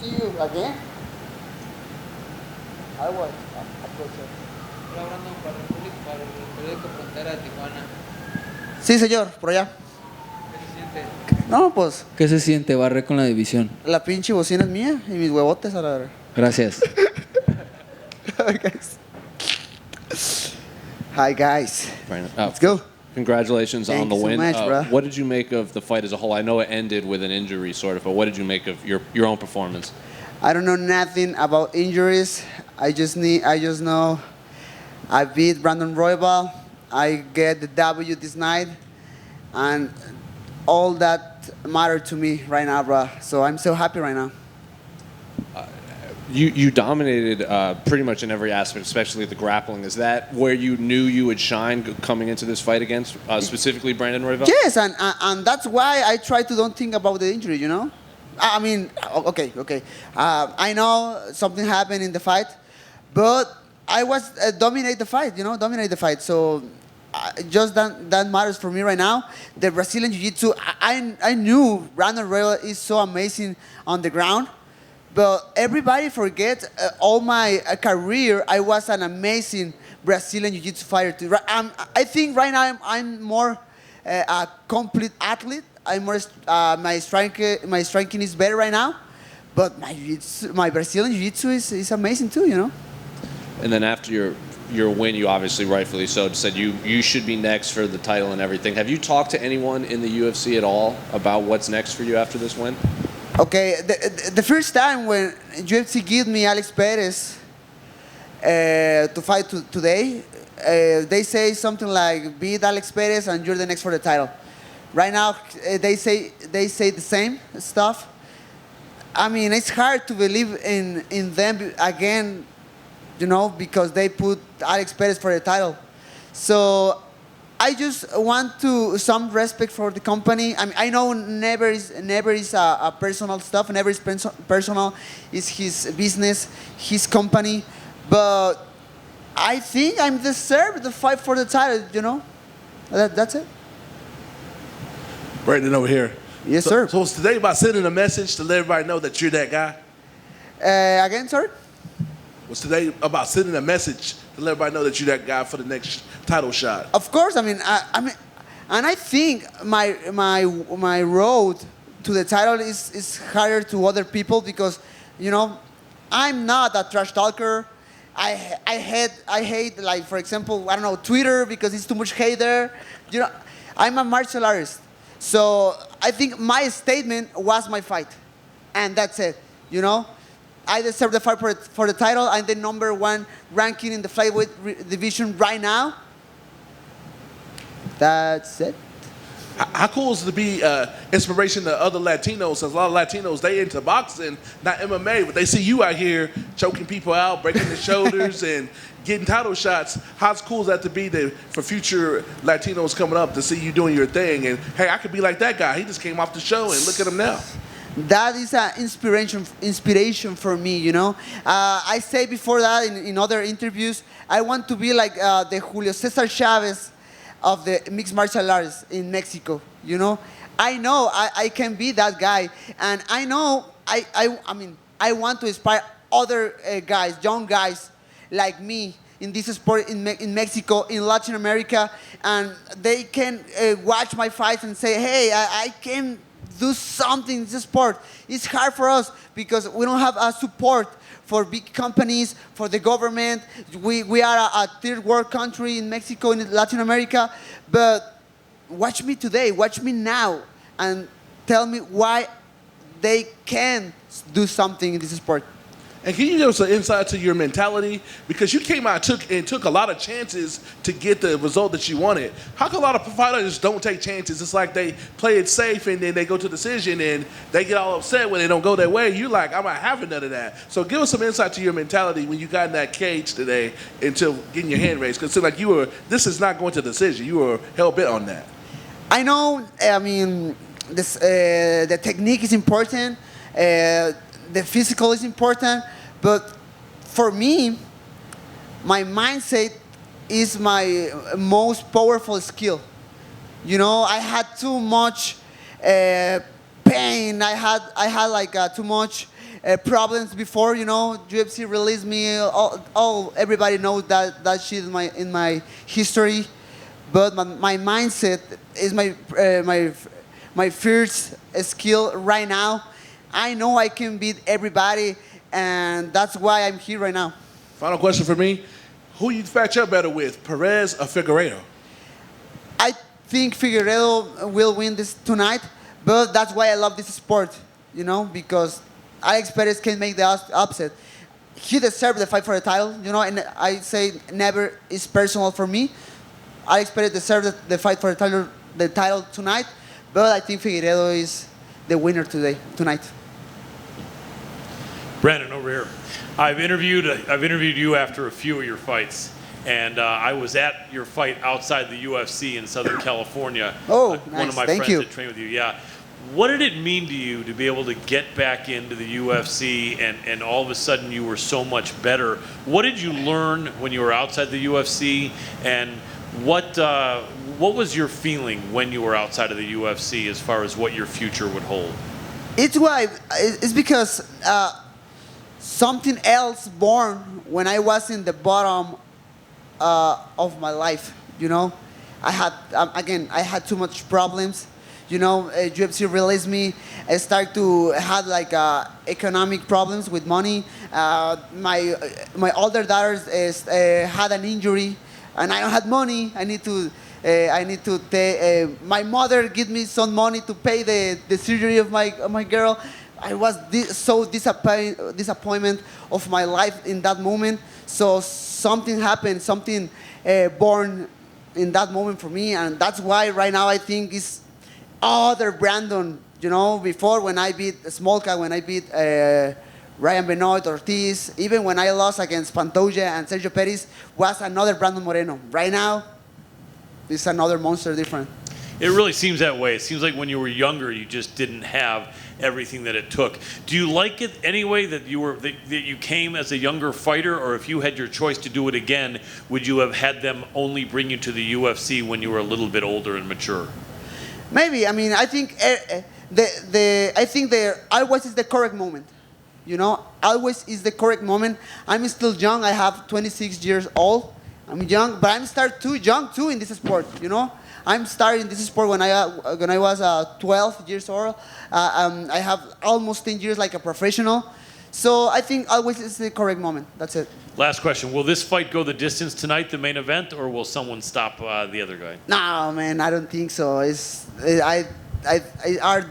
see you again. I was approaching. Hablando para el periódico Frontera de Tijuana. Sí, señor, por allá. ¿Qué se siente? No, pues ¿Qué se siente barrer con la división? la pinche bocina es mía y mis huevotes a la verga. Gracias. Hi, guys. Hi, guys. Right. Let's go. Congratulations Thank on the you so win. much, bro. What did you make of the fight as a whole? I know it ended with an injury, sort of, but what did you make of your own performance? I don't know nothing about injuries. I just know I beat Brandon Roybal. I get the W this night, and all that mattered to me right now, bro. So I'm so happy right now. You dominated pretty much in every aspect, especially the grappling. Is that where you knew you would shine coming into this fight against specifically Brandon Royval? Yes, and that's why I try to don't think about the injury. You know, I mean, okay. I know something happened in the fight, but I was dominate the fight. You know, dominate the fight. So just that matters for me right now. The Brazilian Jiu-Jitsu. I knew Brandon Royval is so amazing on the ground. But everybody forgets all my career. I was an amazing Brazilian Jiu-Jitsu fighter. I think right now I'm more a complete athlete. I'm more my striking is better right now. But my Brazilian Jiu-Jitsu is amazing too. You know. And then after your win, you obviously rightfully so said you should be next for the title and everything. Have you talked to anyone in the UFC at all about what's next for you after this win? Okay, the first time when UFC gave me Alex Perez to fight today, they say something like beat Alex Perez and you're the next for the title. Right now, they say the same stuff. I mean, it's hard to believe in them again, you know, because they put Alex Perez for the title. So I just want some respect for the company. I mean, I know never is a personal stuff. Never is personal. It's his business, his company. But I think I'm deserved to fight for the title. You know, that's it. Brandon over here. Yes, sir. So it's today about sending a message to let everybody know that you're that guy. Again, sir. Was today about sending a message to let everybody know that you're that guy for the next title shot? Of course, I mean, and I think my road to the title is harder to other people because, you know, I'm not a trash talker. I hate like, for example, I don't know, Twitter because it's too much hate there. You know, I'm a martial artist, so I think my statement was my fight, and that's it. You know. I deserve the fight for the title. I'm the #1 ranking in the flyweight division right now. That's it. How cool is it to be inspiration to other Latinos? Because a lot of Latinos, they into boxing, not MMA, but they see you out here choking people out, breaking their shoulders, and getting title shots. How cool is that to be for future Latinos coming up to see you doing your thing? And, hey, I could be like that guy. He just came off the show, and look at him now. That is an inspiration for me, you know. I say before that in other interviews, I want to be like the Julio Cesar Chavez of the mixed martial arts in Mexico, you know. I know I can be that guy, and I know I mean I want to inspire other guys, young guys like me in this sport in Mexico, in Latin America, and they can watch my fights and say, hey, I can do something in this sport. It's hard for us because we don't have a support for big companies, for the government. We are a third world country in Mexico, in Latin America. But watch me today, watch me now, and tell me why they can do something in this sport. And can you give us an insight to your mentality? Because you came out and took a lot of chances to get the result that you wanted. How come a lot of fighters don't take chances? It's like they play it safe and then they go to decision and they get all upset when they don't go their way. You're like, I'm not having none of that. So give us some insight to your mentality when you got in that cage today until getting your hand raised. Because it's like this is not going to decision. You were hell-bent on that. I know, I mean, the technique is important. The physical is important, but for me, my mindset is my most powerful skill. You know, I had too much pain. I had like too much problems before. You know, UFC released me. All everybody knows that shit in my history. But my mindset is my first skill right now. I know I can beat everybody, and that's why I'm here right now. Final question for me: who you match up better with, Perez or Figueiredo? I think Figueiredo will win this tonight, but that's why I love this sport, you know, because Alex Perez can make the upset. He deserves the fight for the title, you know, and I say never is personal for me. Alex Perez deserves the fight for the title tonight, but I think Figueiredo is the winner tonight. Brandon, over here. I've interviewed you after a few of your fights, and I was at your fight outside the UFC in Southern California. Oh, One nice. of my Thank friends you. that trained with you. Yeah. What did it mean to you to be able to get back into the UFC and all of a sudden you were so much better? What did you learn when you were outside the UFC, and what was your feeling when you were outside of the UFC as far as what your future would hold? It's because something else born when I was in the bottom of my life. You know, I had too much problems. You know, UFC released me. I started to have like economic problems with money. My older daughter had an injury, and I don't have money. I need to my mother give me some money to pay the surgery of my girl. I was so disappointment of my life in that moment. So something happened, something born in that moment for me, and that's why right now I think it's other Brandon. You know, before when I beat Smolka, when I beat Ryan Benoit, Ortiz, even when I lost against Pantoja and Sergio Perez, was another Brandon Moreno. Right now, it's another monster different. It really seems that way. It seems like when you were younger, you just didn't have everything that it took. Do you like it anyway that you came as a younger fighter, or if you had your choice to do it again, would you have had them only bring you to the UFC when you were a little bit older and mature? Maybe. I mean, I think always is the correct moment. You know, always is the correct moment. I'm still young. I have 26 years old. I'm young, but I'm start too young too in this sport. You know, I'm starting this sport when I was 12 years old. I have almost 10 years like a professional. So I think always is the correct moment. That's it. Last question. Will this fight go the distance tonight, the main event, or will someone stop the other guy? No, man, I don't think so. I are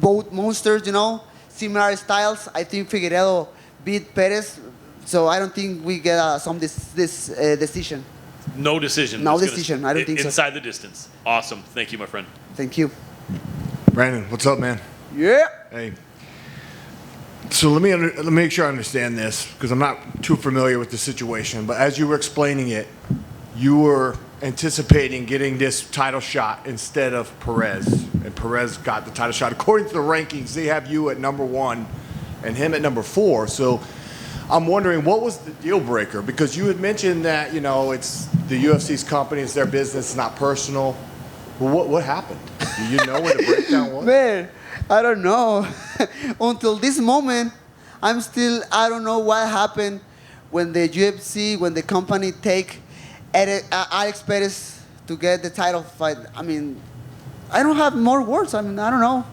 both monsters, you know, similar styles. I think Figueiredo beat Perez, so I don't think we get some decision. No decision. No decision. I don't think so. Inside the distance. Awesome. Thank you, my friend. Thank you. Brandon, what's up, man? Yeah. Hey. So let me make sure I understand this, because I'm not too familiar with the situation. But as you were explaining it, you were anticipating getting this title shot instead of Perez, and Perez got the title shot. According to the rankings, they have you at #1 and him at #4. So I'm wondering, what was the deal breaker? Because you had mentioned that, you know, it's the UFC's company, it's their business, it's not personal. Well, what happened? Do you know what the breakdown was? Man, I don't know. Until this moment, I don't know what happened when the UFC, when the company take Alex Perez to get the title fight. I mean, I don't have more words. I mean, I don't know.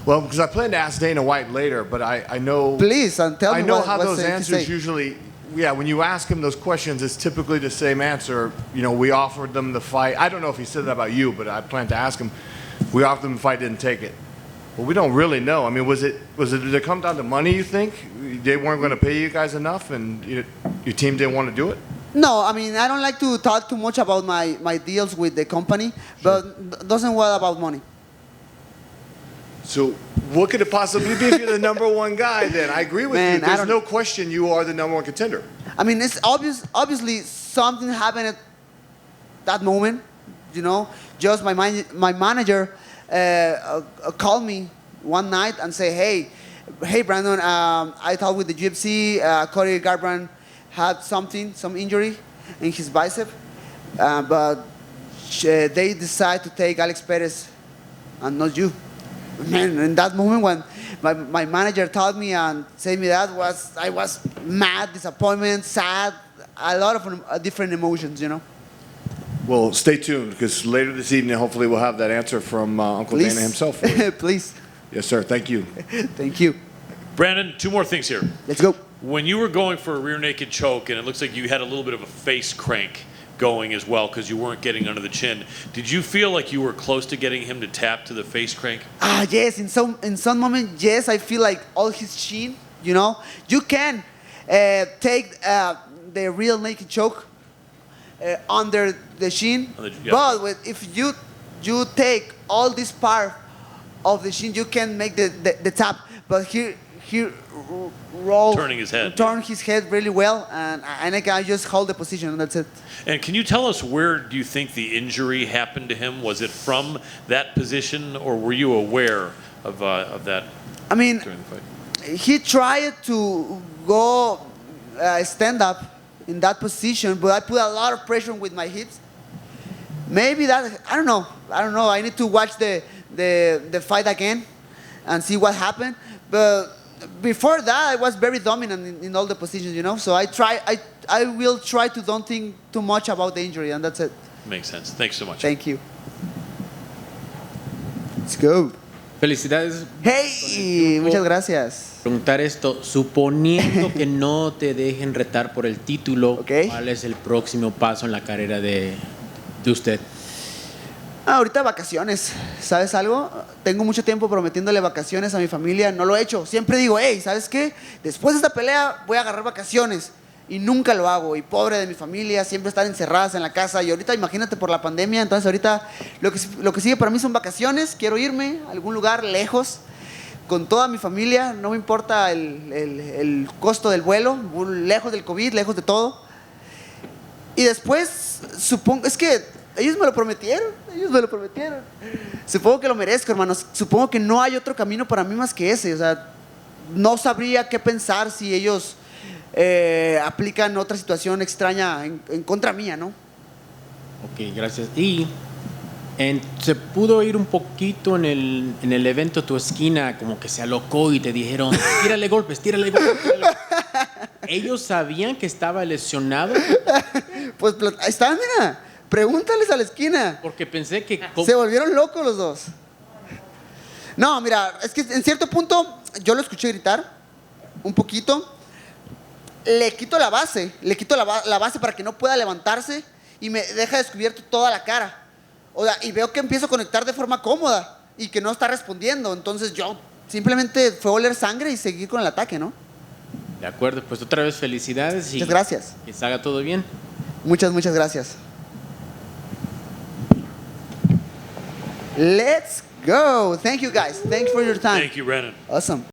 Well, because I plan to ask Dana White later, but I know... Please, and tell me I know what, how what's those safe to answers say. usually... Yeah, when you ask him those questions, it's typically the same answer. You know, we offered them the fight. I don't know if he said that about you, but I plan to ask him. We offered them the fight, didn't take it. Well, we don't really know. I mean, did it come down to money, you think? They weren't going to pay you guys enough, and your team didn't want to do it? No, I mean, I don't like to talk too much about my deals with the company, but doesn't worry about money. So what could it possibly be if you're the #1 guy then? I agree with Man, you. There's no question you are the #1 contender. I mean, it's obviously something happened at that moment, you know. Just my manager called me one night and say, hey Brandon, I talked with the UFC, Cody Garbrandt had some injury in his bicep, but they decided to take Alex Perez and not you. Man, in that moment when my manager told me and said me that I was mad, disappointment, sad, a lot of different emotions, you know. Well, stay tuned because later this evening, hopefully, we'll have that answer from Uncle Please. Dana himself. For you. Please. Yes, sir. Thank you. Thank you. Brandon, two more things here. Let's go. When you were going for a rear naked choke, and it looks like you had a little bit of a face crank going as well because you weren't getting under the chin, did you feel like you were close to getting him to tap to the face crank? Yes, in some moment, yes, I feel like all his chin, you know. You can take the real naked choke under the chin, Yeah. but if you all this part of the shin, you can make the tap. But he rolled, Turning his head. turned his head really well, and I can just hold the position, and that's it. And can you tell us where do you think the injury happened to him? Was it from that position, or were you aware of that I mean, during the fight? he tried to go stand up in that position, but I put a lot of pressure with my hips. Maybe that, I don't know. I need to watch the fight again and see what happened. But before that, I was very dominant in all the positions, you know. So I will try to don't think too much about the injury, and that's it. Makes sense. Thanks so much. Thank you. Let's go. Felicidades. Hey, muchas gracias. Preguntar esto, suponiendo que no te dejen retar por el título, Ok. ¿cuál es el próximo paso en la carrera de usted? Ahorita vacaciones, ¿sabes algo? Tengo mucho tiempo prometiéndole vacaciones a mi familia, no lo he hecho. Siempre digo, hey, ¿sabes qué? Después de esta pelea voy a agarrar vacaciones. Y nunca lo hago. Y pobre de mi familia, siempre están encerradas en la casa. Y ahorita imagínate por la pandemia, entonces ahorita lo que sigue para mí son vacaciones. Quiero irme a algún lugar lejos con toda mi familia. No me importa el costo del vuelo, lejos del COVID, lejos de todo. Y después, supongo, es que ellos me lo prometieron. Supongo que lo merezco, hermanos. Supongo que no hay otro camino para mí más que ese. O sea, no sabría qué pensar si ellos aplican otra situación extraña en contra mía, ¿no? Ok, gracias. Y se pudo ir un poquito en el evento tu esquina, como que se alocó y te dijeron, tírale golpes. ¿Ellos sabían que estaba lesionado? Pues ahí están, mira. Pregúntales a la esquina. Porque pensé que... Se volvieron locos los dos. No, mira, es que en cierto punto yo lo escuché gritar un poquito. Le quito la base para que no pueda levantarse y me deja descubierto toda la cara. O sea, y veo que empiezo a conectar de forma cómoda y que no está respondiendo. Entonces yo simplemente fue a oler sangre y seguir con el ataque, ¿no? De acuerdo, pues otra vez felicidades y Muchas gracias. que salga todo bien. Muchas gracias. Let's go. Thank you guys. Thanks for your time. Thank you, Brandon. Awesome.